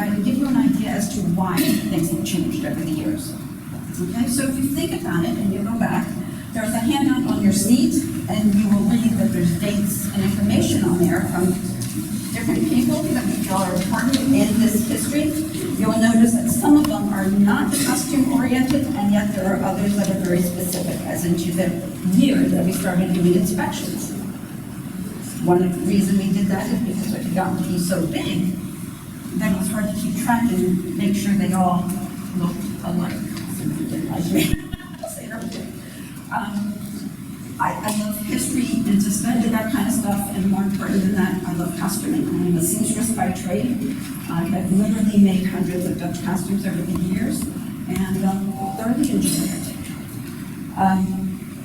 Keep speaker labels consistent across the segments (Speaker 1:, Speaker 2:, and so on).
Speaker 1: guy to give you an idea as to why things have changed over the years. Okay, so if you think about it and you go back, there's a handout on your seat, and you will read that there's dates and information on there from different people that we feel are important in this history. You'll notice that some of them are not costume-oriented, and yet there are others that are very specific, as into the year that we started doing inspections. One of the reasons we did that is because it had gotten to be so big that it was hard to keep track and make sure they all looked alike. I love history and to study that kind of stuff, and more important than that, I love costuming. I'm a seamstress by trade. I've literally made hundreds of Dutch costumes over the years, and thoroughly enjoy it.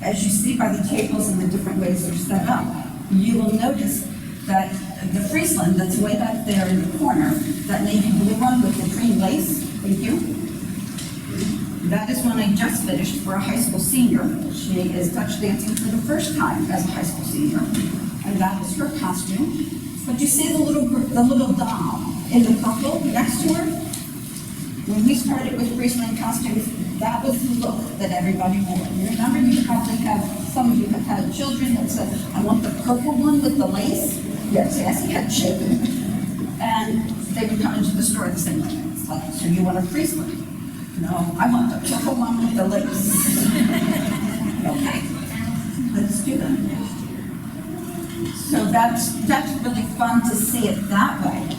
Speaker 1: As you see by the tables and the different ways they're set up, you will notice that the Friesland that's way back there in the corner, that navy blue one with the green lace, thank you. That is one I just finished for a high school senior. She is Dutch dancing for the first time as a high school senior, and that is her costume. But you see the little doll in the purple next to her? When we started with Friesland costumes, that was the look that everybody wore. You remember, you probably have, some of you have had children that said, I want the purple one with the lace. Yes, had shaken. And they would come into the store at the same time. It's like, so you want a Friesland? No, I want the purple one with the lace. Okay, let's do that. So that's really fun to see it that way.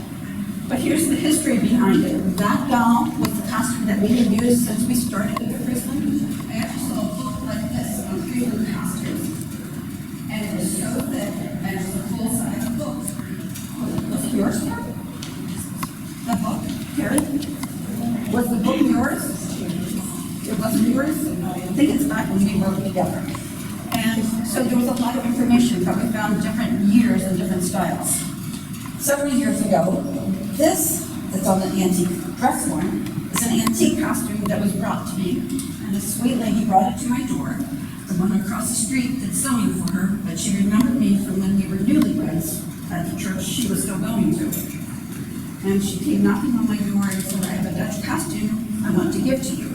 Speaker 1: But here's the history behind it. That doll was the costume that we have used since we started with the Friesland. I actually saw a book like this on Friesland costumes. And it was so thick, and it was a full-size book. Was it yours, Terry? The book, Terry? Was the book yours? It wasn't yours? I think it's back when we worked together. And so there was a lot of information, but we found different years and different styles. Several years ago, this, that's on the antique dress one, is an antique costume that was brought to me. And a sweet lady brought it to my door. The one across the street did sewing for her, but she remembered me from when we were newlyweds at the church she was still going to. And she came knocking on my door and said, I have a Dutch costume I want to give to you.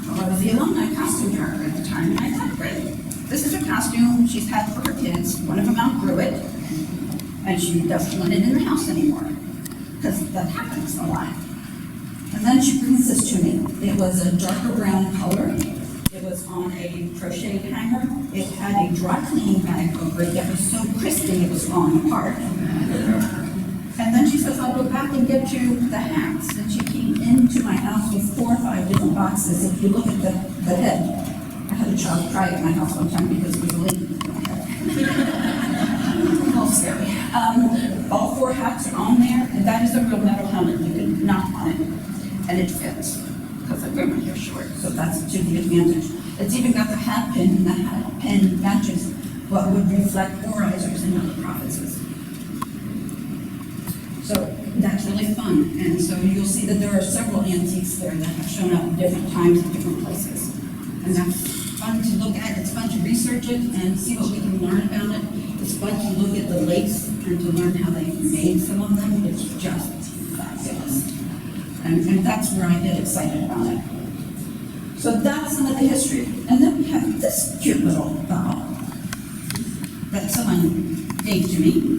Speaker 1: Well, I was the Alumni Costume Director at the time, and I thought, great. This is a costume she's had for her kids. One of them outgrew it, and she doesn't want it in the house anymore, because that happens a lot. And then she brings this to me. It was a darker brown color. It was on a crocheted hanger. It had a dry cleaning bag over it that was so crispy it was falling apart. And then she says, I'll go back and get you the hats. And she came into my house with 4 or 5 different boxes. If you look at the head, I had a child cry at my house one time because it was a leak. A little scary. All 4 hats are on there, and that is a real metal helmet. You can knock on it, and it fits. Because I wear my hair short, so that's to the advantage. It's even got the hat pin, and the hat pin matches what would reflect orizers and other prophecies. So that's really fun, and so you'll see that there are several antiques there that have shown up at different times in different places. And that's fun to look at, it's fun to research it and see what we can learn about it. It's fun to look at the lace and to learn how they made some of them. It's just fabulous. And that's where I get excited about it. So that's some of the history. And then we have this cute little doll that someone gave to me.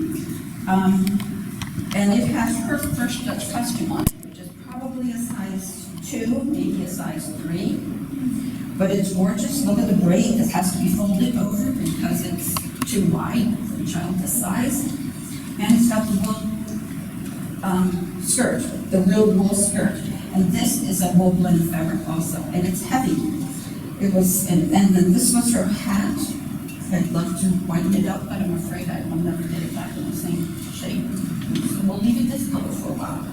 Speaker 1: And it has her first Dutch costume on it, which is probably a size 2, maybe a size 3. But it's gorgeous. Look at the braid. This has to be folded over because it's too wide for a child this size. And it's got the wool skirt, the real wool skirt. And this is a wool blend fabric also, and it's heavy. It was, and then this was her hat. I'd love to whiten it up, but I'm afraid I will never get it back in the same shape. So we'll leave it this color for a while.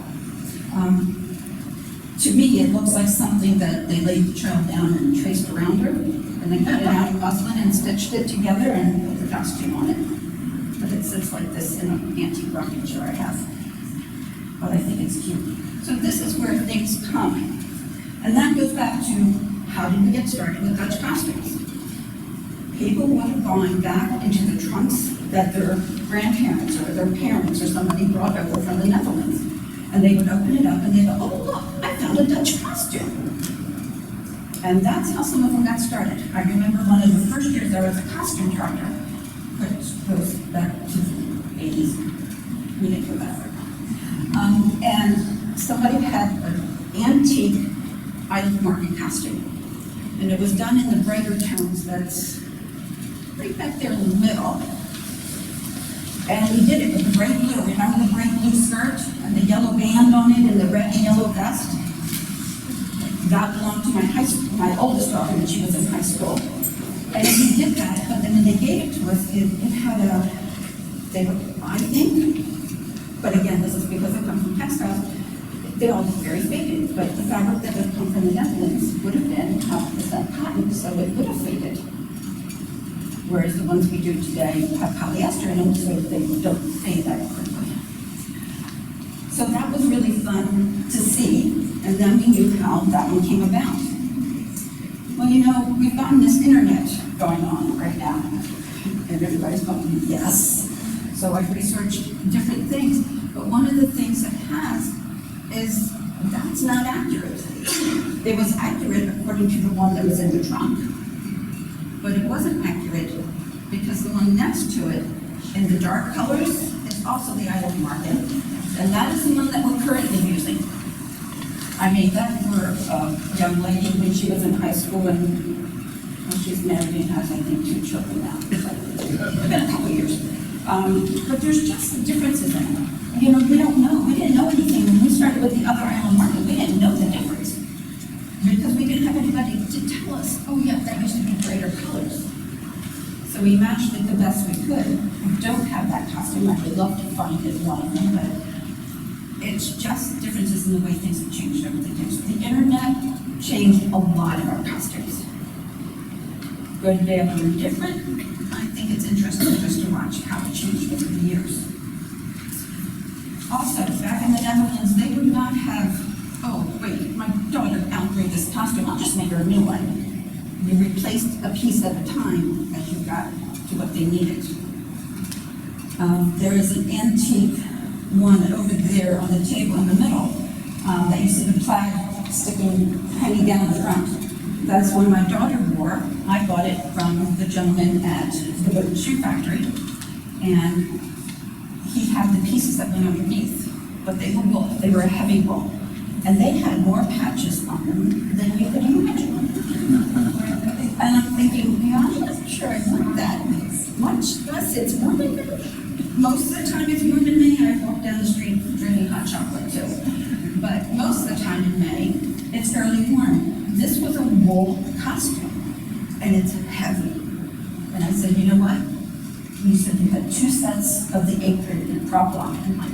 Speaker 1: To me, it looks like something that they laid the child down and traced around her, and then cut it out of muslin and stitched it together and put the costume on it. But it sits like this in an antique rocking chair I have. But I think it's cute. So this is where things come. And that goes back to how did we get started with Dutch costumes? People would have gone back into the trunks that their grandparents or their parents or somebody brought over from the Netherlands. And they would open it up and they'd go, oh, look, I found a Dutch costume. And that's how some of them got started. I remember one of the first years there was a costume director, which goes back to the 80s. We didn't go that far. And somebody had an antique Isle of Martin costume. And it was done in the brighter tones that's right back there in the middle. And we did it with the bright blue. Remember the bright blue skirt and the yellow band on it and the red and yellow vest? That belonged to my oldest daughter when she was in high school. And we did that, but then when they gave it to us, it had I think, but again, this is because it comes from textiles, they all look very faded, but the fabric that would come from the Netherlands would have been 100% cotton, so it would have faded. Whereas the ones we do today have polyester in them, so they don't fade that quickly. So that was really fun to see, and then we knew how that one came about. Well, you know, we've gotten this internet going on right now, and everybody's going, yes. So I've researched different things, but one of the things that has is that's not accurate. It was accurate according to the one that was in the trunk, but it wasn't accurate because the one next to it in the dark colors is also the Isle of Martin, and that is the one that we're currently using. I made that for a young lady when she was in high school, and well, she's married and has, I think, 2 children now. It's been a couple of years. But there's just differences in them. You know, we don't know. We didn't know anything. When we started with the other Isle of Martin, we didn't know the difference. Because we didn't have anybody to tell us, oh yeah, that used to be brighter colors. So we matched it the best we could. We don't have that costume. I would love to find it, one of them, but it's just differences in the way things have changed over the years. The internet changed a lot of our costumes. Good, bad, or different. I think it's interesting just to watch how it changed over the years. Also, back in the Netherlands, they would not have, oh wait, my daughter outgrew this costume, I'll just make her a new one. You replaced a piece at a time as you got to what they needed. There is an antique one over there on the table in the middle that you see the plaid hanging down the front. That's one my daughter wore. I bought it from the gentleman at the Wooden Shoe Factory, and he had the pieces that went underneath, but they were wool. They were a heavy wool, and they had more patches on them than you could imagine. And I'm thinking, yeah, I'm not sure I want that. Much less, it's warming. Most of the time it's warm in May. I walk down the street drinking hot chocolate too. But most of the time in May, it's fairly warm. This was a wool costume, and it's heavy. And I said, you know what? You said you had 2 sets of the apron and prop lock. I'm like,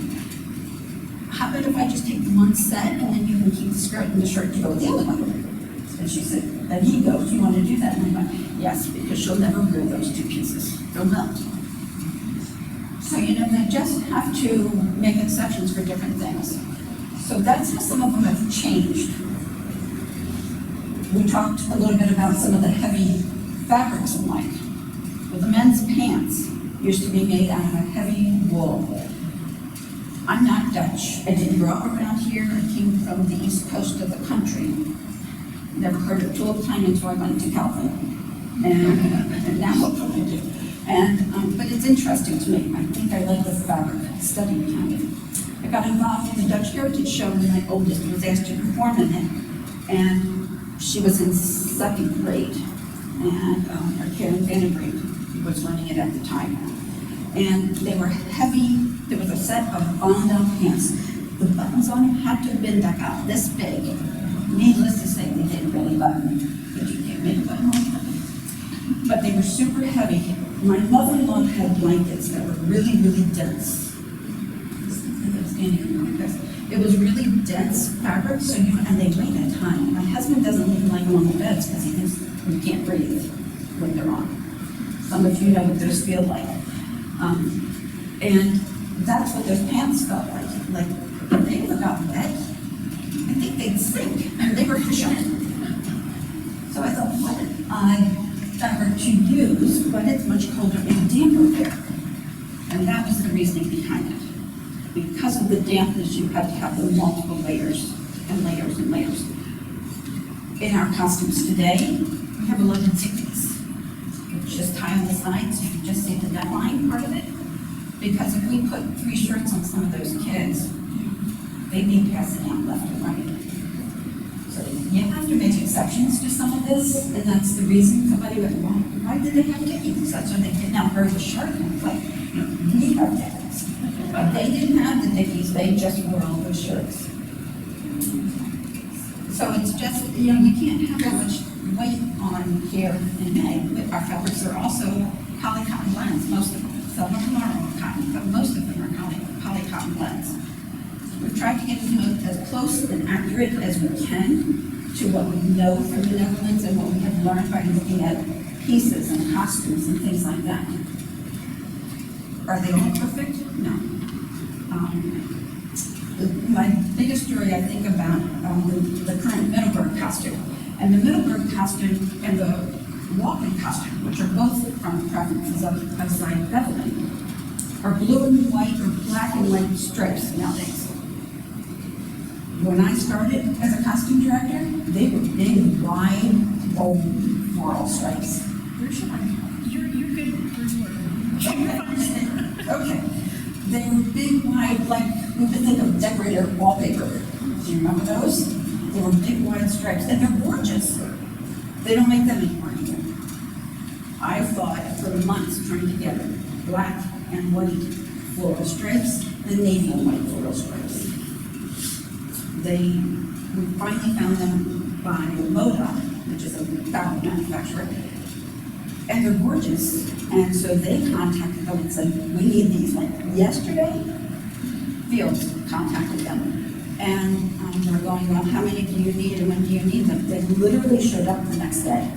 Speaker 1: how about if I just take one set and then you can keep the skirt and the shirt to go with the other one? And she said, and he goes, do you want to do that? And I'm like, yes, because she'll never wear those 2 pieces. They'll melt. So, you know, they just have to make exceptions for different things. So that's how some of them have changed. We talked a little bit about some of the heavy fabrics and like. Well, the men's pants used to be made out of a heavy wool. I'm not Dutch. I didn't grow up around here. I came from the east coast of the country. Never heard of Tulip Time until I went to Calvin. And now what I do. But it's interesting to me. I think I like the fabric study kind of. I got involved in the Dutch Heritage Show when my oldest was asked to perform in it. And she was in 2nd grade. And Karen Vandenbrink was running it at the time. And they were heavy. There was a set of button-down pants. The buttons on them had to have been like out this big. Needless to say, they didn't really button. But you can't make a button on them. But they were super heavy. My mother-in-law had blankets that were really, really dense. It was really dense fabric, and they weighed a ton. My husband doesn't even like them on the beds because he thinks you can't breathe when they're on. Some of you know what those feel like. And that's what those pants felt like. Like, if they ever got wet, I think they'd sink, and they were cushioned. So I thought, what an odd fabric to use, but it's much colder and damper there. And that was the reasoning behind it. because of the dampness, you had to have the multiple layers and layers and layers. In our costumes today, we have 11 dickies. You just tie on the sides, you can just see the neckline part of it. Because if we put 3 shirts on some of those kids, they may pass it down left and right. So you have to make exceptions to some of this, and that's the reason somebody went, well, why did they have dickies? That's when they did now wear the shirt, and it's like, we have dickies. But they didn't have the dickies, they just wore all those shirts. So it's just, you can't have that much weight on here in May. Our fabrics are also poly cotton blends, most of them. Some of them are cotton, but most of them are poly cotton blends. We've tried to get as close and accurate as we can to what we know from the Netherlands and what we have learned by looking at pieces and costumes and things like that. Are they all perfect? No. My biggest story, I think, about the current Middleburg costume. And the Middleburg costume and the Walken costume, which are both from provinces outside Beverly, are blue and white or black and white stripes nowadays. When I started as a costume director, they were big, wide, bold floral stripes.
Speaker 2: Where should I go? You're good.
Speaker 1: Okay. They were big, wide, like we could think of decorator wallpaper. Do you remember those? They were big, wide stripes, and they're gorgeous. They don't make them anymore either. I thought for months trying to get black and white floral stripes and navy and white floral stripes. We finally found them by Moda, which is a fabric manufacturer, and they're gorgeous. And so they contacted them and said, we need these like yesterday. Fields contacted them. And they're going, well, how many do you need and when do you need them? They literally showed up the next day.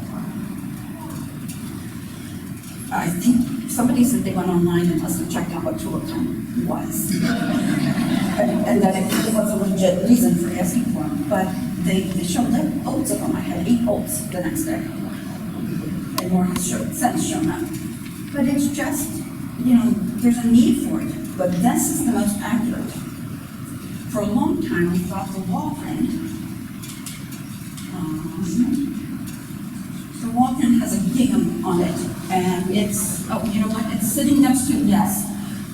Speaker 1: I think somebody said they went online and must have checked out what Tulip Time was. and that it really was a legit reason for asking for them. But they showed them loads of them. I had 8 bolts the next day. And more has since shown up. But it's just, there's a need for it. But this is the most accurate. For a long time, we thought the wall print has a gingham on it, and it's, it's sitting next to,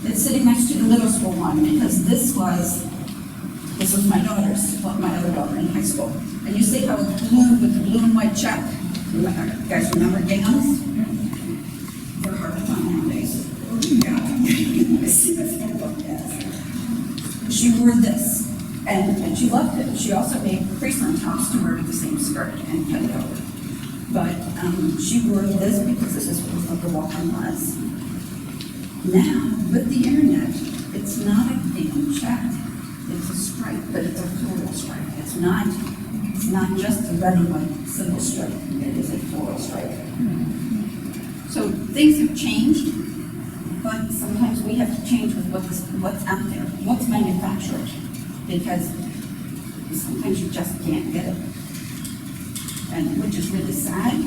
Speaker 1: it's sitting next to the middle school one, because this was my other daughter in high school. And you see how it's blue with the blue and white check? You guys remember ginghams? They're hard to find nowadays. Yeah. She wore this, and she loved it. She also made crease-on tops to wear with the same skirt and cut it over. But she wore this because this is what the walk-on was. Now, with the internet, it's not a gingham check. It's a stripe, but it's a floral stripe. It's not just a red and white single stripe. It is a floral stripe. So things have changed, but sometimes we have to change with what's out there, what's manufactured, because sometimes you just can't get it, and which is really sad.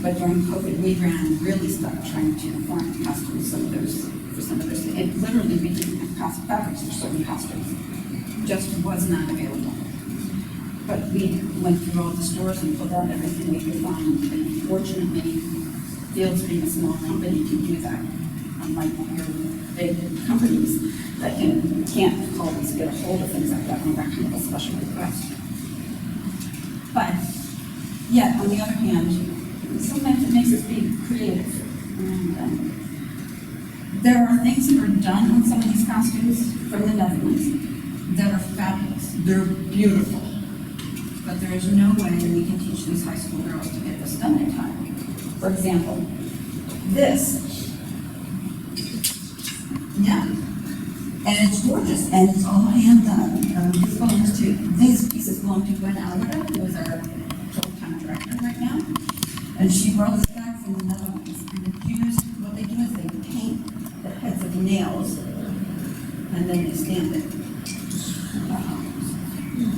Speaker 1: But during COVID, we really stuck trying to form costumes for some of those. It literally we didn't have fabrics for certain costumes. Just was not available. But we went through all the stores and pulled out everything we could find. And fortunately, Fields being a small company can do that. Unlike your big companies that can't always get a hold of things like that on that kind of a special request. But yet, on the other hand, sometimes it makes us be creative. And there are things that are done on some of these costumes from the Netherlands that are fabulous. They're beautiful. But there is no way we can teach these high school girls to get this done in time. For example, this. Yeah. And it's gorgeous, and it's all hand done. These pieces belong to Wendy Branderhorst, who is our Tulip Time Director right now. And she brought this back from the Netherlands. And what they do is they paint the heads of nails, and then they stamp it.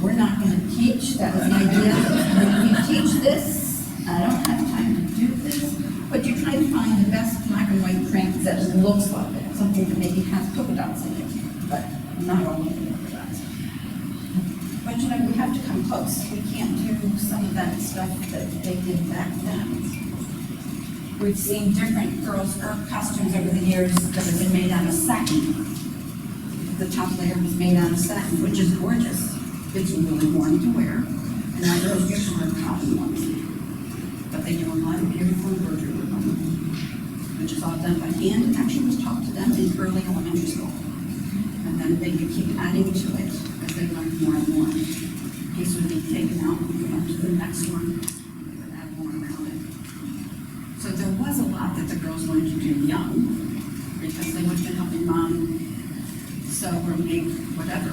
Speaker 1: We're not going to teach, that was the idea. When we teach this, I don't have time to do this, but you try to find the best black and white print that looks like it, something that maybe has polka dots in it. but not all of them are that. But you know, we have to come close. We can't do some of that stuff that they did back then. We've seen different girls' costumes over the years that have been made out of satin. The top layer was made out of satin, which is gorgeous. It's really warm to wear. And our girls usually wear cotton ones. But they do a lot of beautiful embroidery with them, which is all done by hand. It actually was taught to them in early elementary school. And then they would keep adding to it as they learned more and more. These would be taken out and go on to the next one. They would add more around it. So there was a lot that the girls learned to do young, because they would have been helping mom sew or make whatever.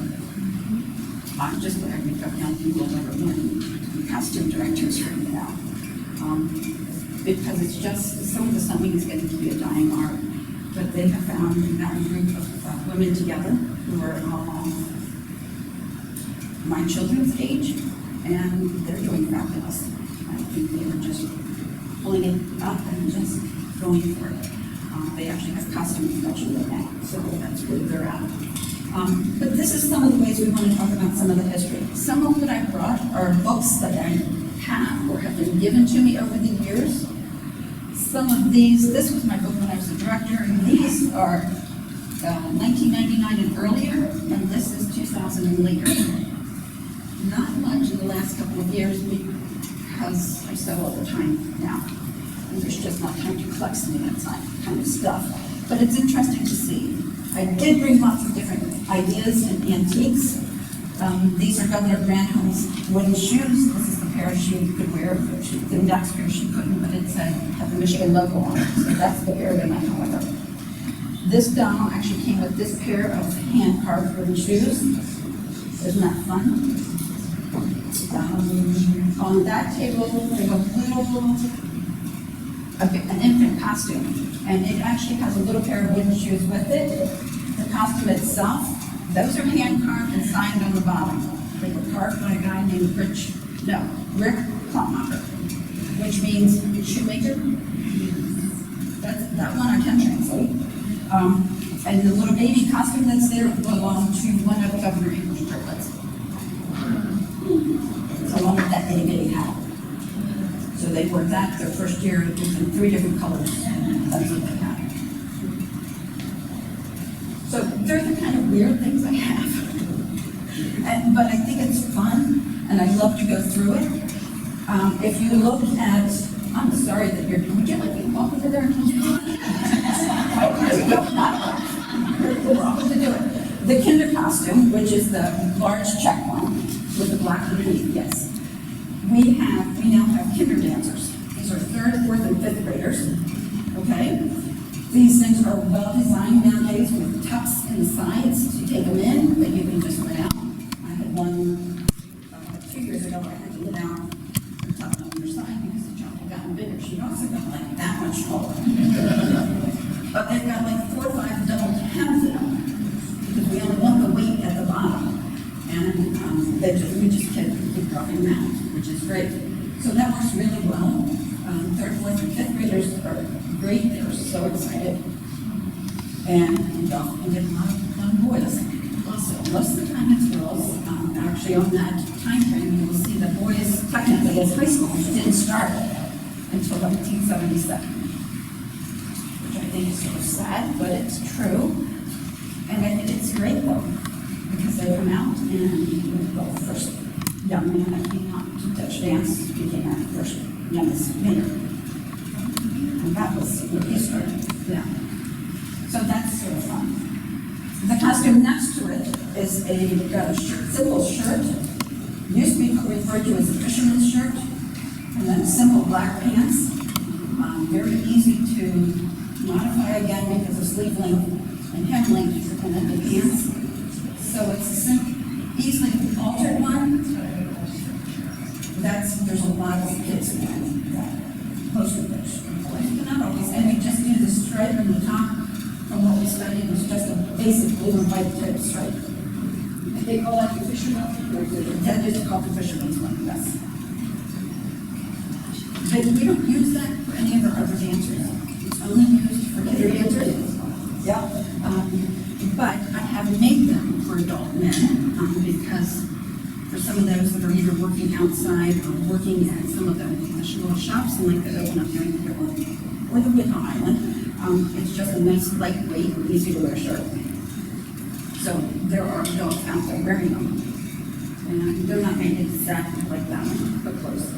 Speaker 1: I'm just glad we've got young people that are learning. Costume directors right now. Because it's just, some of the sewing is getting to be a dying art. But they have found that group of women together who are my children's age, and they're doing fabulous. I think they were just pulling it up and just going for it. They actually have costume production right now, so that's where they're at. But this is some of the ways we want to talk about some of the history. Some of what I brought are books that I have or have been given to me over the years. Some of these, this was my book when I was a director, and these are 1999 and earlier, and this is 2000 and later. Not much in the last couple of years because I sew all the time now. And there's just not time to collect some of that kind of stuff. But it's interesting to see. I did bring lots of different ideas and antiques. These are Governor Granholm's wooden shoes. This is the pair she could wear. The next pair she couldn't, but it said, had the Michigan logo on it. So that's the pair that I however. This doll actually came with this pair of hand-carved wooden shoes. Isn't that fun? On that table, we have an infant costume, and it actually has a little pair of wooden shoes with it. The costume itself, those are hand-carved and signed on the bottom. They were carved by a guy named Rick Klopmacher, which means shoemaker. That's that one I can translate. And the little baby costume that's there belonged to one of Governor English triplets. Along with that itty bitty hat. So they wore that their first year in 3 different colors. That's what they had. So they're the kind of weird things I have. But I think it's fun, and I love to go through it. If you look at, I'm sorry that would you like me to walk over there and We're welcome to do it. The kinder costume, which is the large check one with the black underneath, yes. We now have kinder dancers. These are 3rd, 4th, and 5th graders, okay? These things are well designed nowadays with tucks in the sides to take them in, but you can just lay out. I had one 2 years ago where I had to lay down and tuck on your side because the child had gotten bigger. She also got like that much taller. But they've got like 4 or 5 double tabs in them because we only want the weight at the bottom. And we just keep dropping them out, which is great. So that works really well. 3rd, 4th, and 5th graders are great. They're so excited. And we often get a lot of young boys. Also, most of the time it's girls. Actually, on that time frame, you will see the boys, technically as high school, didn't start until 1977. Which I think is sort of sad, but it's true. And I think it's great, though, because they come out and the first young man that came out to Dutch dance became our first youngest mayor. And that was what he started, yeah. So that's sort of fun. The costume next to it is a simple shirt. Used to be referred to as a fisherman's shirt, and then simple black pants. Very easy to modify again because of sleeve length and hem length and then the pants. So it's a easily altered one. There's a lot of kids in that most of those. Not always, and we just do the stripe on the top from what we studied was just a basic blue and white type stripe. And they call that the fisherman's. That is called the fisherman's one, yes. But we don't use that for any of our other dancers. It's only used for kinder dancers. Yeah. But I have made them for adult men, because for some of those that are either working outside or working at some of the little shops and like that open up here in the or the Whitney Island, it's just a nice, lightweight, easy to wear shirt. So there are adults out there wearing them. And they're not made exactly like that, but close.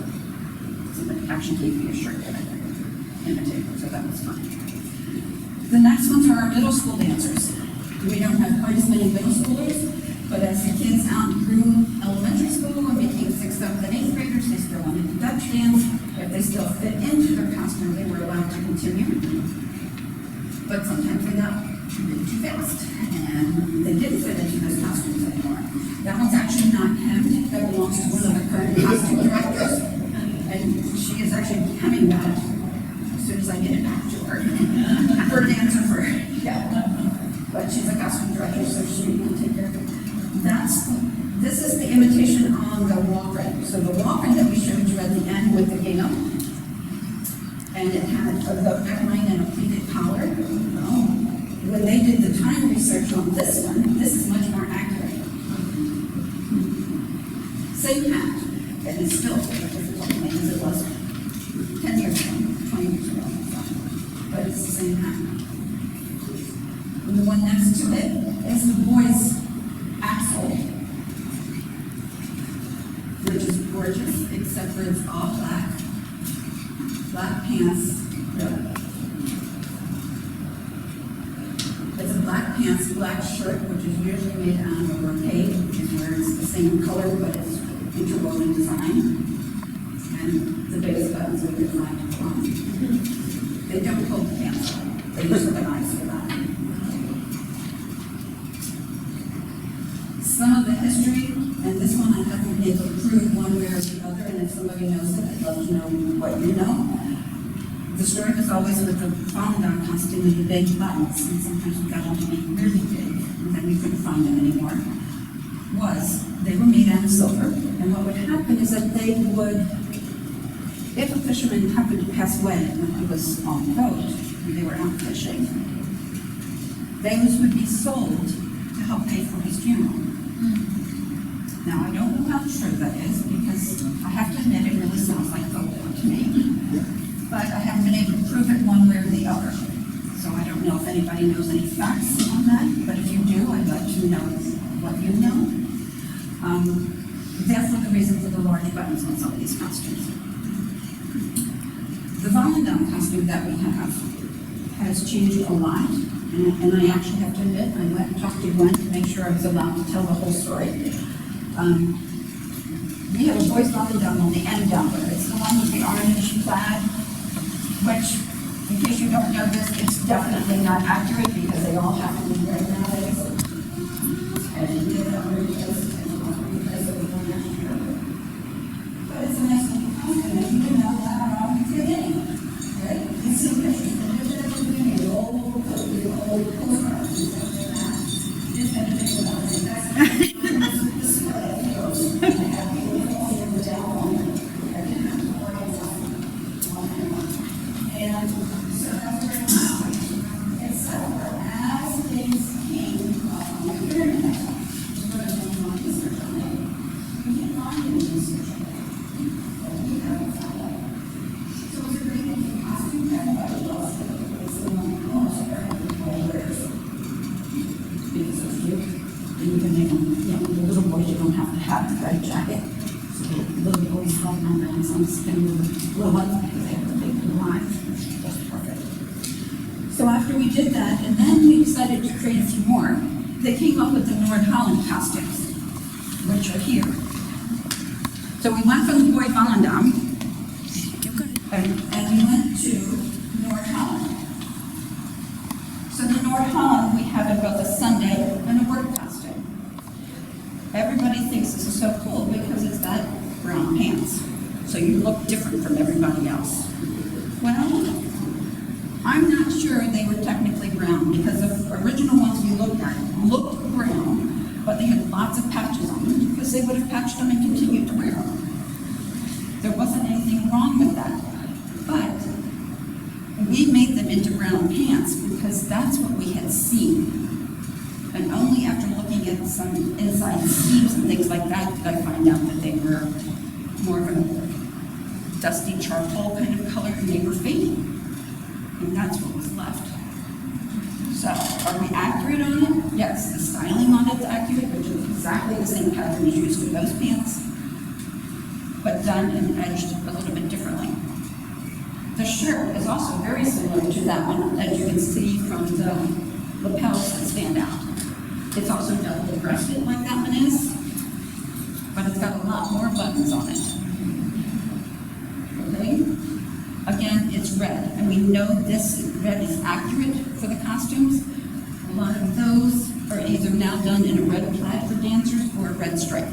Speaker 1: Somebody actually gave me a shirt that I could imitate, so that was fun. The next ones are our middle school dancers. We don't have quite as many middle schoolers, but as the kids outgrew elementary school and became 6th, 7th, and 8th graders, they still wanted to Dutch dance. If they still fit into their costume, they were allowed to continue. But sometimes they got really too fast, and they didn't fit into those costumes anymore. That one's actually not hemmed. That belongs to one of the current costume directors, and she is actually hemming that as soon as I get it back to her. Her dancer for, yeah. But she's a costume director, so she can take care of it. This is the imitation on the walk-in. So the walk-in that we showed you at the end with the gingham, and it had a neckline and a pleated collar. When they did the time research on this one, this is much more accurate. Same hat, and it's still as difficult to make as it was 10 years ago, 20 years ago. But it's the same hat. And the one next to it is the boys' axle, which is gorgeous, except for it's all black. Black pants. It's a black pants, black shirt, which is usually made out of a brocade, which is where it's the same color, but it's interwoven design. And the biggest buttons we could find. They don't pull the pants up. They use the knives for that. Some of the history, and this one I haven't been able to prove one way or the other, and if somebody knows it, I'd love to know what you know. The story was always with the Holland costume and the big buttons, and sometimes we got them to be really big, and then we couldn't find them anymore. They were made out of silver, and what would happen is that they would, if a fisherman happened to pass away when he was on the boat, and they were out fishing, those would be sold to help pay for his funeral. Now, I don't know how true that is, because I have to admit it really sounds like folklore to me. But I haven't been able to prove it one way or the other. So I don't know if anybody knows any facts on that, but if you do, I'd like to know what you know. Therefore, the reason for the large buttons on some of these costumes. The Volendam costume that we have has changed a lot, and I actually have to admit, I went and talked to Gwen to make sure I was allowed to tell the whole story. We have a boys Volendam on the end down there. It's the one with the orange plaid, which, in case you don't know this, it's definitely not accurate because they all have to be wearing nowadays. And you get that replaced, and you want to replace it with one next year. But it's a nice little costume, and you can know that around the beginning, right? You see pictures from the beginning, the old postcards and stuff like that. You just have to think about it. That's the display of heroes. I have people falling in the down on it. I didn't have to worry about it. And so that's very nice. And so as things came from the internet, we're doing on research on it. We can't find any research on it. But we haven't found it. So it's a great looking costume. Everybody loves it. It's the one almost everybody wears. Because it's cute. And you can make them, the little boys, you don't have to have the red jacket. So the little boys come on and some skin with the little ones because they have the big blue eyes. That's perfect. So after we did that, and then we decided to create a few more, they came up with the North Holland costumes, which are here. So we went from the boy Volendam, and we went to North Holland. So the North Holland, we have both a Sunday and a work costume. Everybody thinks this is so cool because it's got brown pants. So you look different from everybody else. Well, I'm not sure they were technically brown because the original ones we looked at looked brown, but they had lots of patches on them because they would have patched them and continued to wear them. There wasn't anything wrong with that. But we made them into brown pants because that's what we had seen. And only after looking at some inside sleeves and things like that did I find out that they were more of a dusty charcoal kind of color, and they were fading. And that's what was left. So, are we accurate on it? Yes, the styling on it's accurate, which is exactly the same pattern as used in those pants, but done and edged a little bit differently. The shirt is also very similar to that one, as you can see from the lapels that stand out. It's also double-breasted like that one is, but it's got a lot more buttons on it. Okay? Again, it's red, and we know this red is accurate for the costumes. A lot of those are either now done in a red plaid for dancers or a red stripe.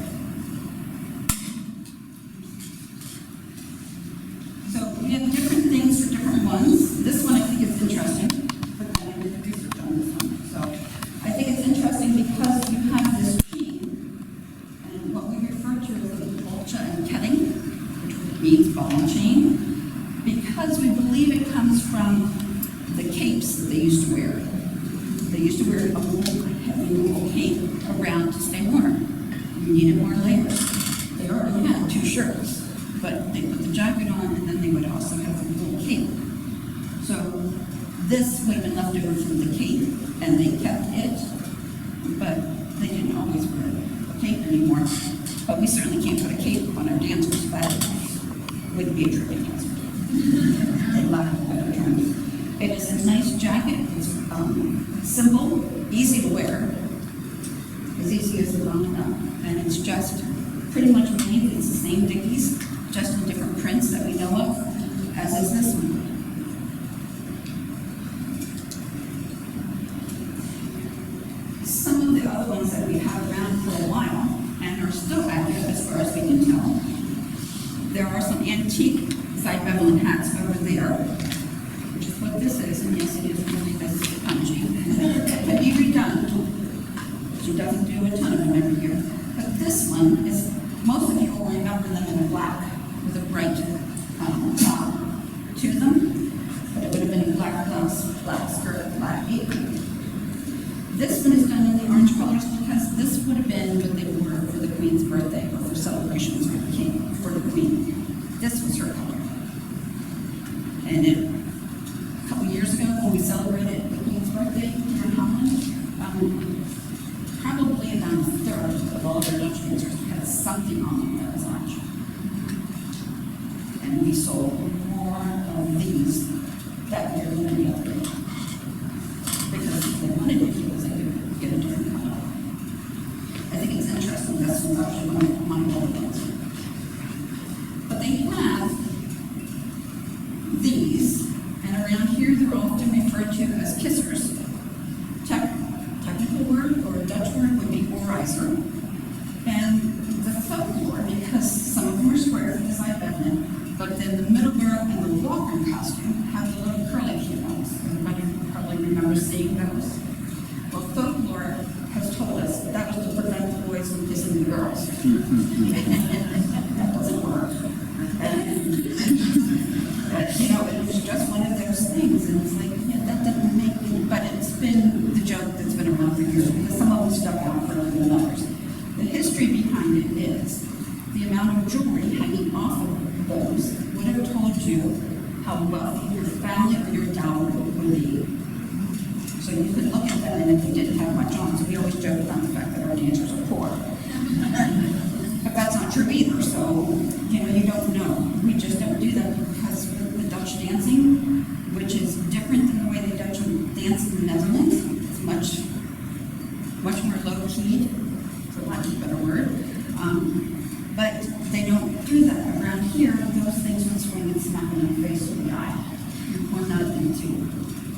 Speaker 1: So we have different things for different ones. This one I think is interesting, but then I did the research on this one. So I think it's interesting because you have this chain, and what we refer to as the bolcha and ketting, which means ball and chain, because we believe it comes from the capes that they used to wear. They used to wear a heavy wool cape around to stay warm. You needed more layers. They already had 2 shirts, but they put the jacket on and then they would also have a wool cape. So this would have been left over from the cape and they kept it, but they didn't always wear a cape anymore. But we certainly can't put a cape on our dancers. That wouldn't be a true dancer. They lack of better terms. It is a nice jacket. It's simple, easy to wear, as easy as the bone up, and it's just pretty much made. It's the same Dickies, just in different prints that we know of, as is this one. Some of the other ones that we have around for a while and are still active as far as we can tell. There are some antique side bevel and hats over there, which is what this is, and yes, it is really this punchy. It can be redone. She doesn't do a ton of them every year. But this one is, most of you will remember them in black with a bright top to them, but it would have been a black blouse, black skirt, black apron. This one is done in the orange colors because this would have been what they wore for the Queen's birthday or for celebrations for the King, for the Queen. This was her color. And a couple years ago, when we celebrated the Queen's birthday here in Holland, probably about a third of all of our Dutch dancers had something on them that was orange. And we sold more of these that year than any other year. Because if they wanted it, because they could get a different color. I think it's interesting. That's actually one of my old ones. But they have these, and around here they're often referred to as kissers. Technical word or a Dutch word would be oorizer. And the folklore, because some of them are square for the side bevelin, but then the middle girl and the walker costume have the little curly keynotes. Everybody probably remembers seeing those. Well, folklore has told us that was to prevent the boys from kissing the girls. That doesn't work. And, it was just one of those things, and it's like, yeah, that doesn't make me, but it's been the joke that's been around for years, because some of them stuck out further than others. The history behind it is the amount of jewelry hanging off of those would have told you how wealthy your family or your dowry would be. So you could look at them, and if you didn't have much on, so we always joke about the fact that our dancers are poor. But that's not true either, so, you don't know. We just don't do that because the Dutch dancing, which is different than the way the Dutch dance in the Netherlands, it's much more low-keyed, for lack of a better word. But they don't do that. Around here, those things would swing and smack in the face with the eye. We're not into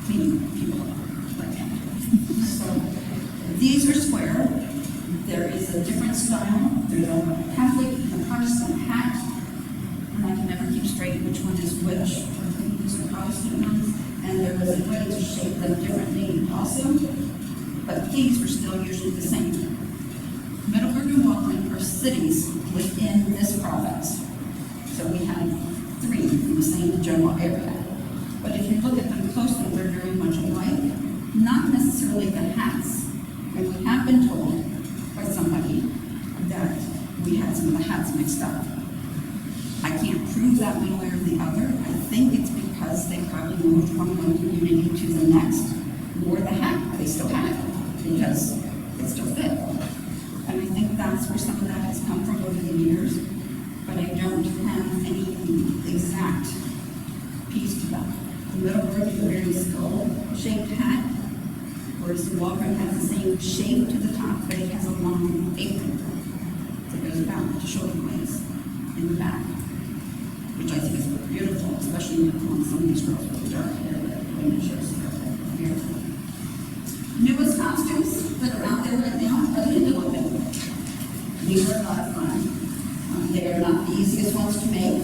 Speaker 1: clean people up like that. So these are square. There is a different style. There's a Catholic and a Protestant hat. And I can never keep straight which one is which. I think these are Protestant ones. And there was a way to shape them differently also. But these were still usually the same. Middleburg and Walkland are cities within this province. So we have 3 in the same general area. But if you look at them closely, they're very much alike. Not necessarily the hats. And we have been told by somebody that we had some of the hats mixed up. I can't prove that one way or the other. I think it's because they probably moved from one community to the next, wore the hat, they still have it, because it still fit. And I think that's where some of that has come from over the years, but I don't have any exact piece to that. The middle group is a very skull-shaped hat, whereas the Walker has the same shape to the top, but it has a long apron that goes down to shoulder blades in the back, which I think is beautiful, especially on some of these girls with the dark hair that women shows their hair. Newest costumes that are out there right now are the Tulip. These are a lot of fun. They are not the easiest ones to make.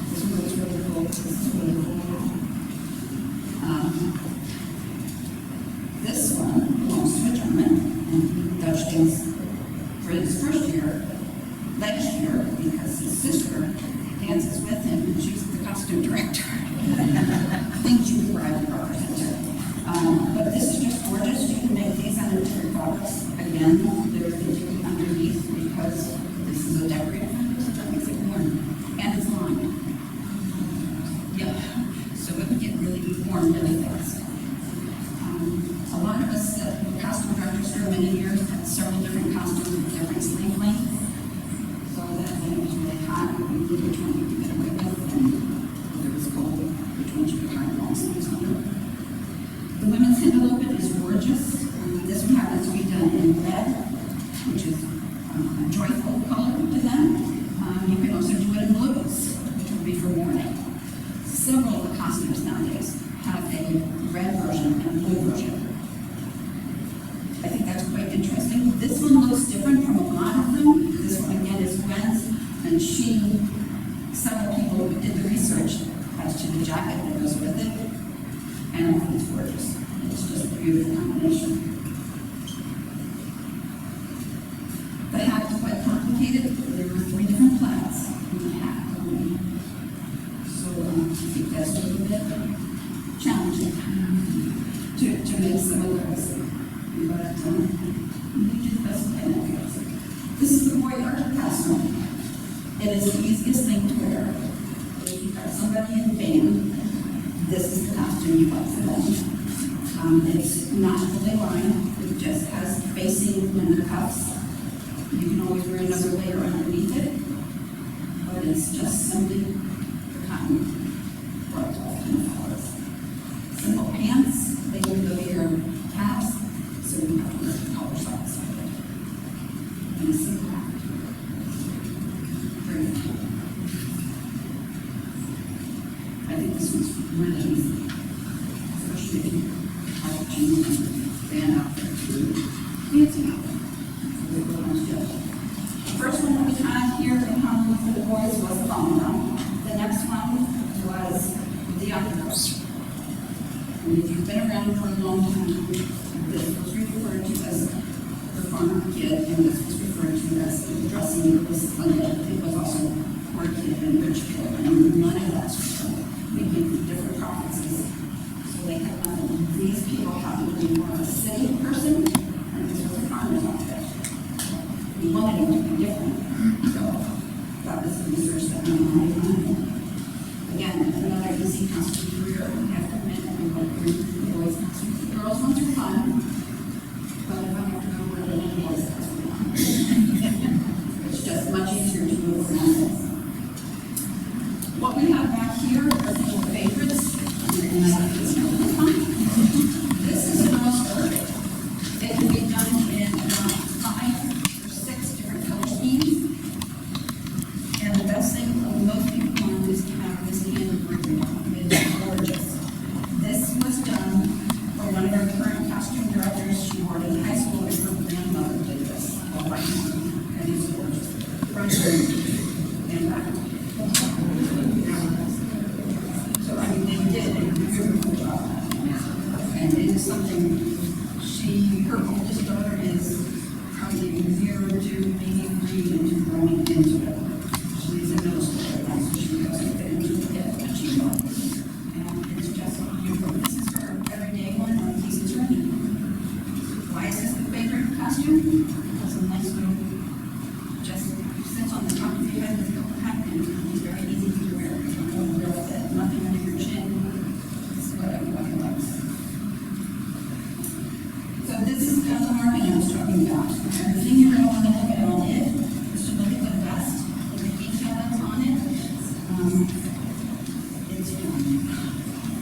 Speaker 1: This one looks really cool. This is really cool. This one belongs to a German, and he Dutch dance for his first year, last year, because his sister dances with him, and she's the costume director. Things you can ride the cars into. But this is just gorgeous. You can make these out of different products. Again, they're continuing underneath because this is a decorative fabric, so that makes it warm. And it's lined. Yeah. So it would get really warm really fast. A lot of us costume directors for many years had several different costumes with different sleeve lengths. So that when it was really hot, we knew which one we could get away with, and when it was cold, which one you could hide long sleeves under. The women's envelope is gorgeous. This one happens to be done in red, which is a joyful color to them. You can also do it in blues, which would be for mourning. Several of the costumes nowadays have a red version and a blue version. I think that's quite interesting. This one looks different from a lot of them. This one again is Gwen's, and several people who did the research as to the jacket that goes with it, and I think it's gorgeous. It's just a beautiful combination. The hat is quite complicated. There were 3 different plaids in the hat. So I think that's a little bit challenging to make some of those. But we did the best we can. This is the boiler costume. It is the easiest thing to wear. If you've got somebody in the band, this is the costume you buy for them. It's not fully lined. It just has facing and the cuffs. You can always wear another layer underneath it, but it's just simply the cotton broadcloth and flowers. Simple pants. They move over your calves, so you have to wear the collar socks with it. And a simple hat. Very cool. I think this one's really easy, especially if you have a jeans and band out there too. Fancy out there. The first one that we had here in Holland for the boys was the bomb. The next one was the underdog. And if you've been around for a long time, this was referred to as the farmer kid, and this was referred to as the dressing. It was also poor kid and rich kid, and none of that's true. We came from different provinces, so they had nothing. These people happened to be more of a city person, and this was a farmer's outfit. We wanted them to be different, so that was the research that we made. Again, another easy costume career. I have to admit, we like the boys' costumes. The girls' ones are fun, but if I have to go with a boys' costume, it's just much easier to move around. What we have back here are some of the favorites. This is an all-skirt. It can be done in about 5 or 6 different color schemes. And the best thing most people want is to have this hand embroidery on. It's gorgeous. This was done for one of our current costume directors. She wore it in high school, and her grandmother did this. Well, right now. And it's gorgeous. Front and back. So, I mean, they did a beautiful job. And it is something her oldest daughter is probably 0 to maybe 3 into growing into it. She's in middle school right now, so she goes into the pit, but she knows. And it's just costume. Has a nice little, just sits on the top of your head with no hat, and it's very easy to wear. You don't wear with it, nothing under your chin. It's what everybody likes. So this is kind of the marketing I was talking about. The thing you're going to want to look at on it is to look at the vest, and the detail that's on it.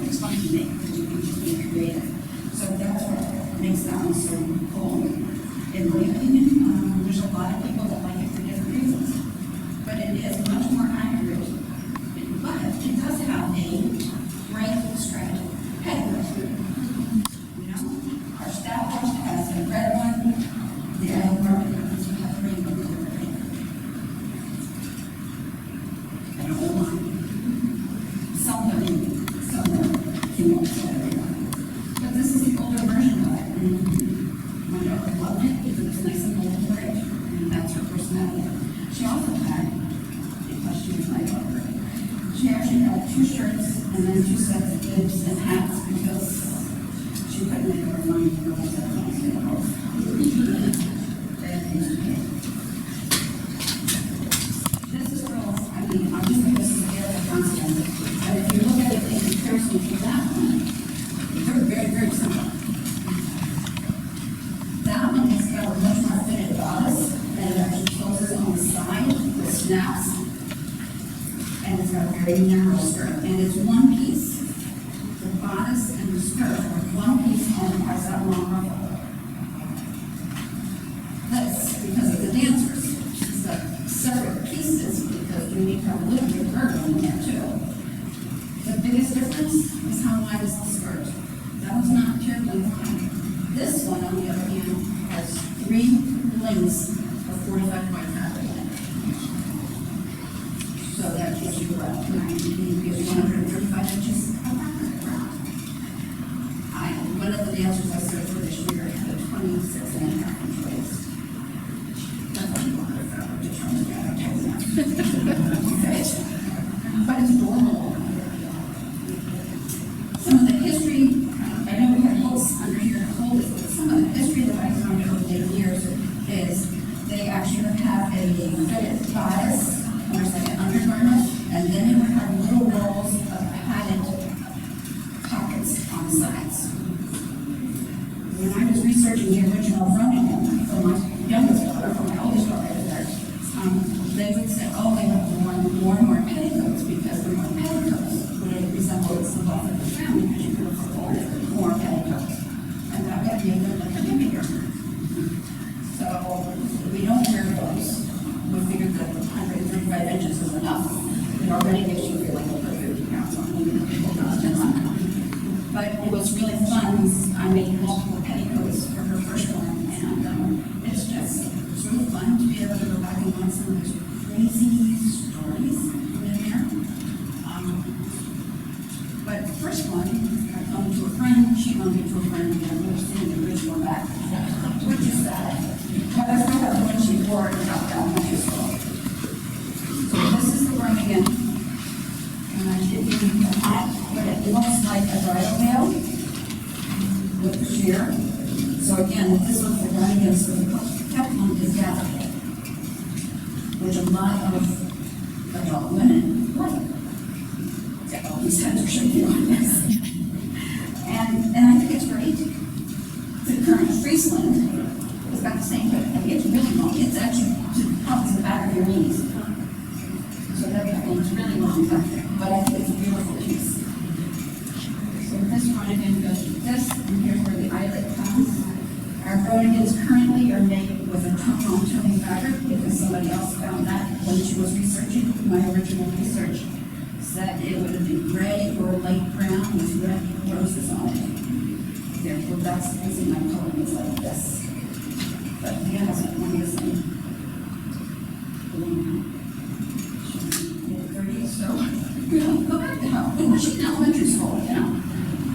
Speaker 1: It's fun to make, because you can just be creative. So that's what makes that one so cool. In my opinion, there's a lot of people that like it for different reasons. But it is much more accurate. But it does have a bright stripe headwear. You know, our staff post has a red one, the other one has a rainbow color. I don't know why. Somebody came up with everyone. But this is the older version of it. And my daughter loved it because it's nice and old and bright. And that's her personality. She also had, because she was my daughter, she actually had 2 shirts and then 2 sets of bibs and hats because she couldn't make up her mind to go with that. This is girls, I mean, I just think this is a very constant. And if you look at it in comparison to that one, they're very, very similar. That one has got a much more fitted bodice, and it actually closes on the side with snaps. And it's got a very narrow skirt, and it's one piece. The bodice and the skirt are one piece, and it has that long ruffle. This, because of the dancers, it's got separate pieces because you need to have a little bit of girdle in there too. The biggest difference is how wide is the skirt. That was not terribly wide. This one, on the other hand, has 3 lanes of 45 white fabric in it. So that gives you about 135 inches of fabric around. One of the dancers I served for this year had a 26.5-inch waist. That's what you want to fabric to turn it down. But it's adorable. Some of the history, I know we have holes under here to hold it, but some of the history that I found over the years is they actually would have a fitted bodice, or it's like an undergarment, and then it would have little rolls of padded pockets on the sides. When I was researching the original Groningen for my youngest daughter, for my oldest daughter, they would say, oh, they have more and more petticoats because the more petticoats would resemble the wealth of the family because you could afford more petticoats. And that would be a good like a baby girl. So we don't wear those. We figured that 135 inches is enough. It already makes you feel like a good 50 pounds on But it was really fun. I made multiple petticoats for her first one, and it's really fun to be able to go back and learn some of those crazy stories in there. But the first one, I loaned to a friend, she loaned it to a friend, and we're seeing the original back, which is sad. But I still have the one she wore in elementary school. So this is the one again. And I did give you the hat, but it looks like a bridal veil with the sheer. So again, this was the Groningen, so the kept one is gathered, which a lot of adult women like. All these heads are shaking on this. And I think it's great. The current Friesland has got the same, but it's really long. It's actually to probably the back of your knees. So everything's really long back there. But I think it's a beautiful piece. So this one again goes with this, and here's where the eyelet comes. Our Groningans currently are made with a toning fabric because somebody else found that when she was researching my original research. That it would have been gray or light brown with red roses on it. Therefore, that's the reason my color is like this. But the other one is in 30s, so go back to her. She's in elementary school, you know.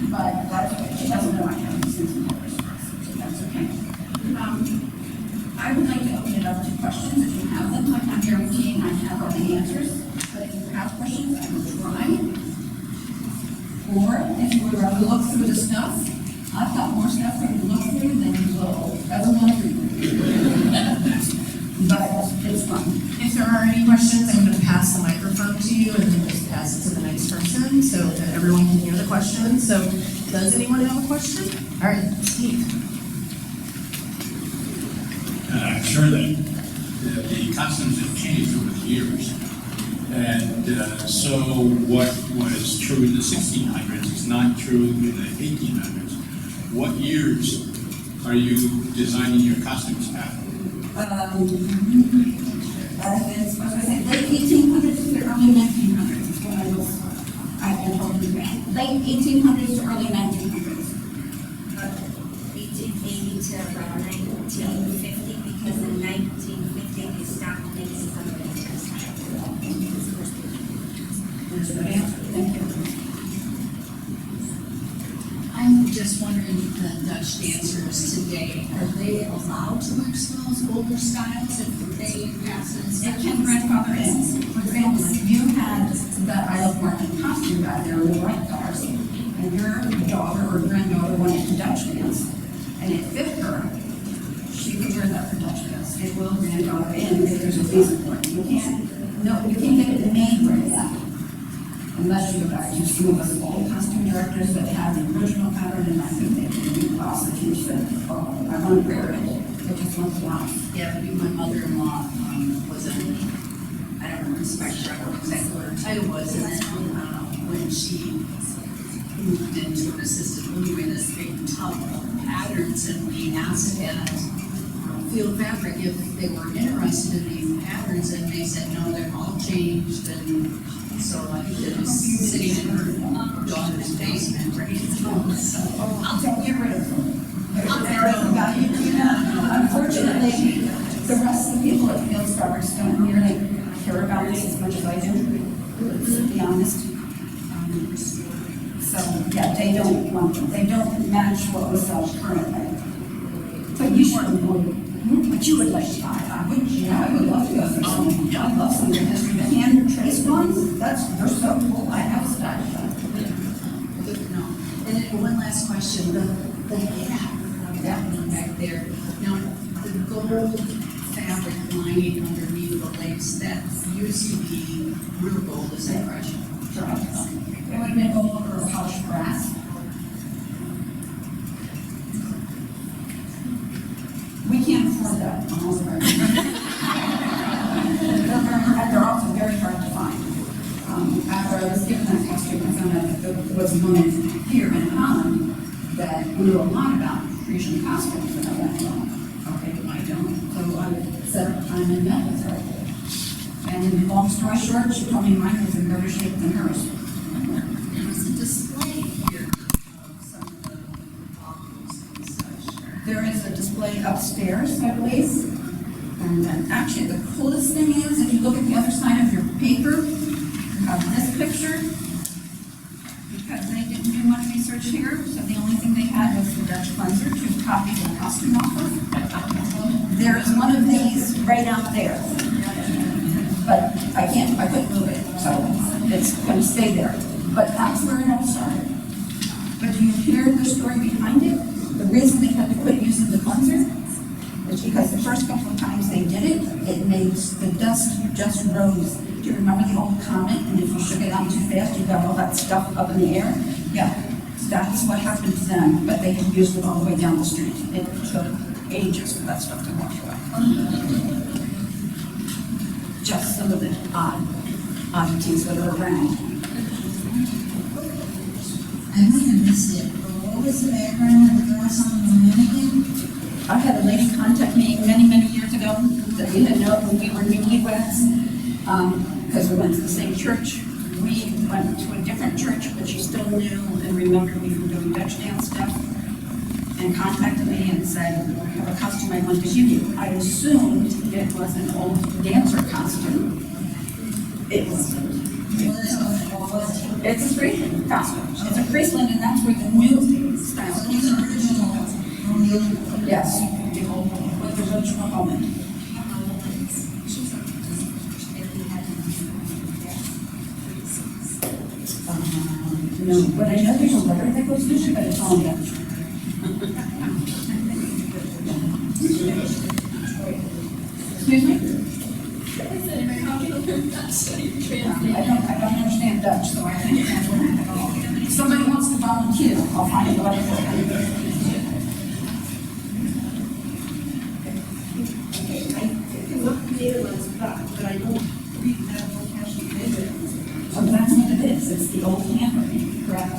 Speaker 1: But that's okay. She doesn't know I have since my first class, so that's okay. I would like to open it up to questions if you have them. Like I'm guaranteeing I have all the answers. But if you have questions, I will try. Or if you would rather look through the stuff, I've got more stuff for you to look through than you will ever want to read.
Speaker 3: questions, I'm going to pass the microphone to you and then just pass it to the next person so that everyone can hear the question. So does anyone have a question? All right, Steve.
Speaker 4: I'm sure that the costumes have changed over the years. And so what was true in the 1600s is not true in the 1800s. What years are you designing your costumes at?
Speaker 1: It's, what was I say, late 1800s to the early 1900s is what I've been told in the past. Late 1800s to early 1900s.
Speaker 5: 1880 to around 1950, because in 1950 they stopped making some of the textiles.
Speaker 1: Thank you.
Speaker 2: I'm just wondering, the Dutch dancers today, are they allowed to mix those older styles if they pass
Speaker 1: It can grandfather in. For example, if you had the Isle of Martin costume back there in the white cars, and your daughter or granddaughter wanted to Dutch dance, and it fit her, she could wear that for Dutch dance. It will grandfather in if there's a reason for it. You can't get it made right now. Unless you go back to some of us old costume directors that have the original pattern, and I think they can do prosecution. Oh, I want to wear it. It just wants to last.
Speaker 2: Yeah, but my mother-in-law was a, I don't know, inspector, I don't know exactly what her title was, and then when she moved into an assisted living, this big tub of patterns, and we asked at Field Fabric if they were interested in these patterns, and they said, no, they're all changed, and so I think it was sitting in her daughter's basement, ready to go, so.
Speaker 1: Don't get rid of them. They're of value to you. Unfortunately, the rest of the people at Field Fabrics don't really care about this as much as I do, let's be honest. So, yeah, they don't want them. They don't match what we sell currently. But you should. But you would like to buy that, wouldn't you? I would love to go through some. I love some of the history. The hand traced ones, they're so cool. I have a stack of them.
Speaker 2: Good to know. And then one last question, the hat, that one back there. Now, the gold fabric lining underneath the lace, that used to be real gold, is that right?
Speaker 1: Sure. It would have been gold or polished brass. We can't afford that. They're also very hard to find. After I was given that costume, I found out that there was a woman here in Holland that knew a lot about Frisian costumes, and I went, well, okay, I don't. So I set up time and met with her. And long story short, she told me mine was in better shape than hers.
Speaker 2: There's a display here of some of the bottles and such.
Speaker 1: There is a display upstairs, I believe. And then actually the coolest thing is, if you look at the other side of your paper, you have this picture. Because they didn't do much research here, so the only thing they had was the Dutch cleanser to copy the costume off of. There is one of these right out there. But I couldn't move it, so it's going to stay there. But that's where it all started. But do you hear the story behind it? The reason they had to quit using the cleanser is because the first couple of times they did it, it made the dust just rose. Do you remember the old comet? And if you shook it out too fast, you got all that stuff up in the air? Yeah, that's what happened to them, but they had used it all the way down the street. It took ages for that stuff to wash away. Just some of the oddities that are around.
Speaker 6: I might have missed it, but what was the background of the dress on the mannequin?
Speaker 1: I had a lady contact me many years ago that we didn't know when we were newlyweds, because we went to the same church. We went to a different church, but she still knew and remembered me from doing Dutch dance stuff, and contacted me and said, I have a costume I want to give you. I assumed it was an old dancer costume. It wasn't. It's a Friesland costume. It's a Friesland, and that's where the new style
Speaker 6: So it's an original from the old.
Speaker 1: yes, with the original element. No, but I know there's a letter that goes with it, but it's all Dutch. Excuse me? I don't understand Dutch, so I can't translate it at all. If somebody wants to volunteer, I'll find a way.
Speaker 6: What Nederlands praat, but I don't read that whole passion Nederlands.
Speaker 1: So that's what it is, it's the old handwriting, correct?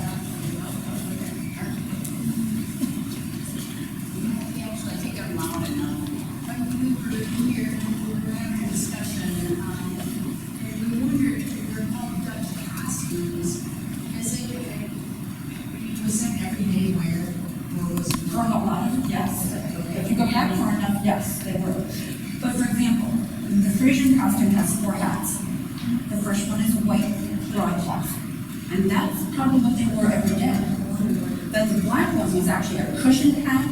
Speaker 2: Actually, I think I'm loud enough. When we were here and we were having a discussion, and we wondered if they're called Dutch costumes. Was that everyday wear, or was it?
Speaker 1: For a lot of, yes. If you go back far enough, yes, they were. But for example, the Frisian costume has 4 hats. The first one is a white broadcloth, and that's probably what they wore every day. Then the black one was actually a cushioned hat,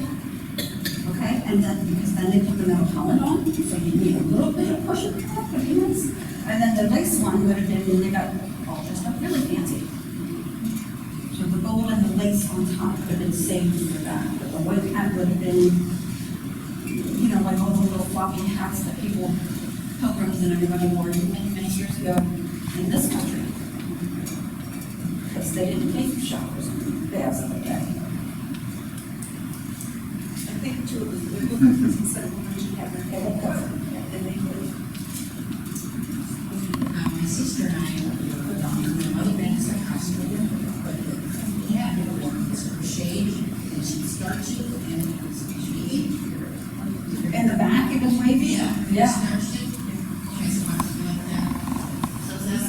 Speaker 1: okay? And then, because then they put the metal helmet on, so you need a little bit of cushion top, but nice. And then the lace one would have been, when they got all dressed up really fancy. So the gold and the lace on top would have been saved for that, but the white hat would have been, you know, like all the little floppy hats that people, pilgrims and everybody wore many, many years ago in this country. Because they didn't take showers and baths every day.
Speaker 6: I think too, it was the women, instead of women, she had her head covered, and they would.
Speaker 2: My sister and I put on my mother makes a costume, but yeah, it was crochet, and she'd starch it, and it was wavy.
Speaker 1: In the back, it was wavy? Yeah.
Speaker 2: Starched it, okay, so I was like that. So that's.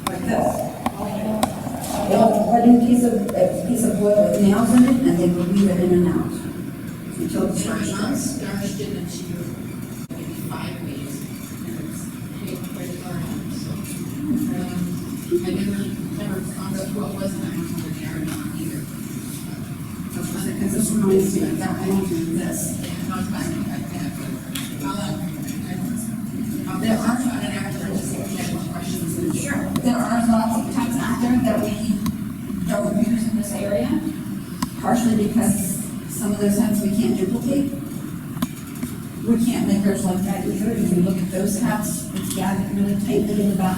Speaker 1: Like this. They'll put in a piece of wood with nails in it, and they will weave it in and out. Until it's
Speaker 2: My
Speaker 1: starched.
Speaker 2: mom starched it, and she would maybe 5 ways, and it's pretty hard, so. I never found out what was, and I don't know the yarn on either.
Speaker 1: Because this reminds me of that, I don't do this.
Speaker 2: Yeah, no, it's fine, like that, but I'll
Speaker 1: There are,
Speaker 2: find it after, just if you have more questions, then sure.
Speaker 1: there are lots of hats out there that we don't use in this area, partially because some of those hats we can't duplicate. We can't make ours like that either. If you look at those hats, it's gathered really tightly in the back.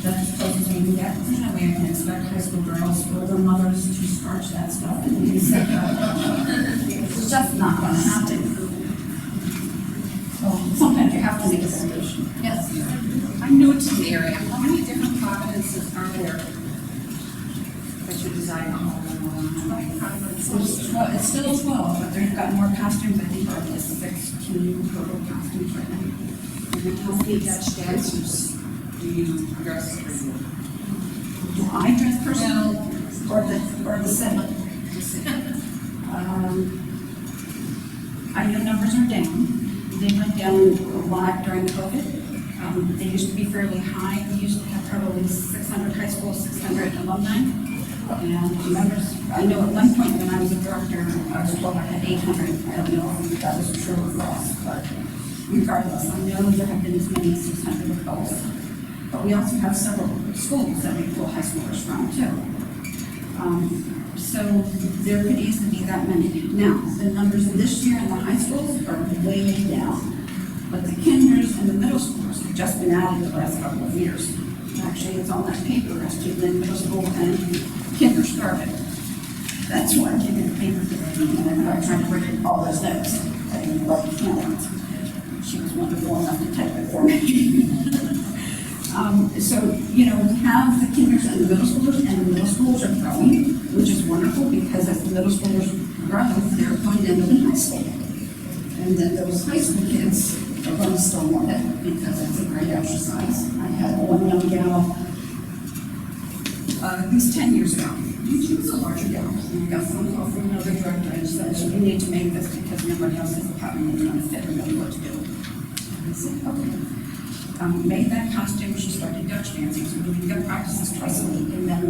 Speaker 1: That's as close as we can get. There's no way I can expect high school girls or their mothers to starch that stuff and be sick. It's just not gonna happen. So sometimes you have to make a solution. Yes.
Speaker 7: I'm new to the area. How many different provinces are there that you design on?
Speaker 1: It's still 12, but they've got more costumes. I think there are 16 total costumes right now.
Speaker 7: And how many Dutch dancers do you dress for you?
Speaker 1: Do I dress personally or the city? I know numbers are down. They went down a lot during COVID. They used to be fairly high. We used to have probably 600 high school, 600 alumni. And members, I know at one point when I was a director, I was told I had 800. I don't know if that was true or false, but regardless, I know there have been as many as 600 of those. But we also have several schools that we pull high schoolers from too. So there could easily be that many. Now, the numbers in this year in the high schools are way down. But the kinders and the middle schools have just been added the last couple of years. Actually, it's on that paper as to when middle school and kinder started. That's why I gave you the paper today, and I tried to write all those notes. I didn't write it down. She was wonderful enough to type it for me. So, you know, we have the kinders and the middle schoolers, and the middle schoolers are growing, which is wonderful because as the middle schoolers grow, they're going to end up in high school. And then those high school kids are going to still want it because it's a great exercise. I had one young gal, at least 10 years ago. She was a larger gal. And I got a phone call from another director and said, you need to make this because nobody else is probably trying to fit or know what to do. And I said, okay. Made that costume, she started Dutch dancing, so we got practices twice a week, and then,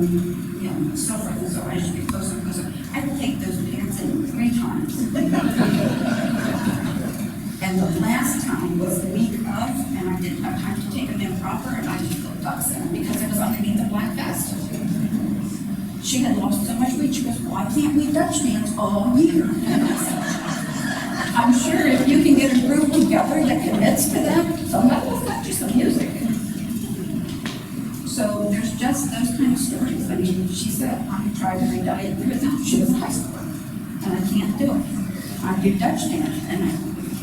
Speaker 1: you know, so forth and so on, as you get closer and closer. I would take those pants in 3 times. And the last time was the week of, and I didn't have time to take them in proper, and I just put ducks in because it was underneath the black vest. She had lost so much weight, she goes, why can't we Dutch dance all year? And I said, I'm sure if you can get a group together that commits to that, some of it's not just the music. So there's just those kind of stories. I mean, she said, I tried every diet there is. She was a high schooler, and I can't do it. I do Dutch dance, and I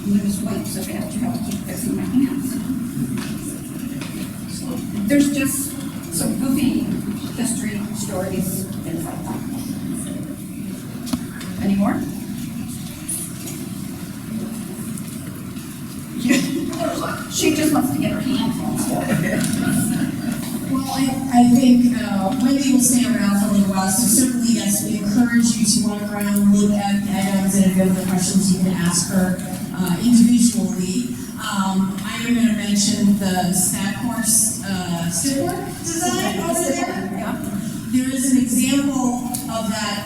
Speaker 1: lose weight so fast you have to keep fixing my hands. So there's just some goofy history stories, things like that. Any more? She just wants to get her hands on stuff.
Speaker 3: Well, I think Wendy will stay around for a little while, so certainly, yes, we encourage you to walk around, look at items, and if you have other questions, you can ask her individually. I am going to mention the snack horse stickwork design over there.
Speaker 1: Yeah.
Speaker 3: There is an example of that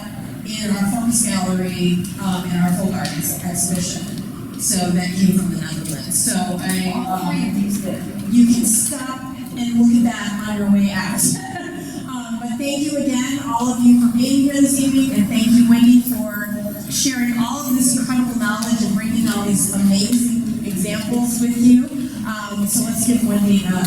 Speaker 3: in our Focus Gallery in our folk art exhibition. So that came from the Netherlands. So
Speaker 1: All three of these did.
Speaker 3: you can stop and look at that on your way out. But thank you again, all of you, for being here this evening, and thank you, Wendy, for sharing all of this incredible knowledge and bringing all these amazing examples with you. So let's give Wendy a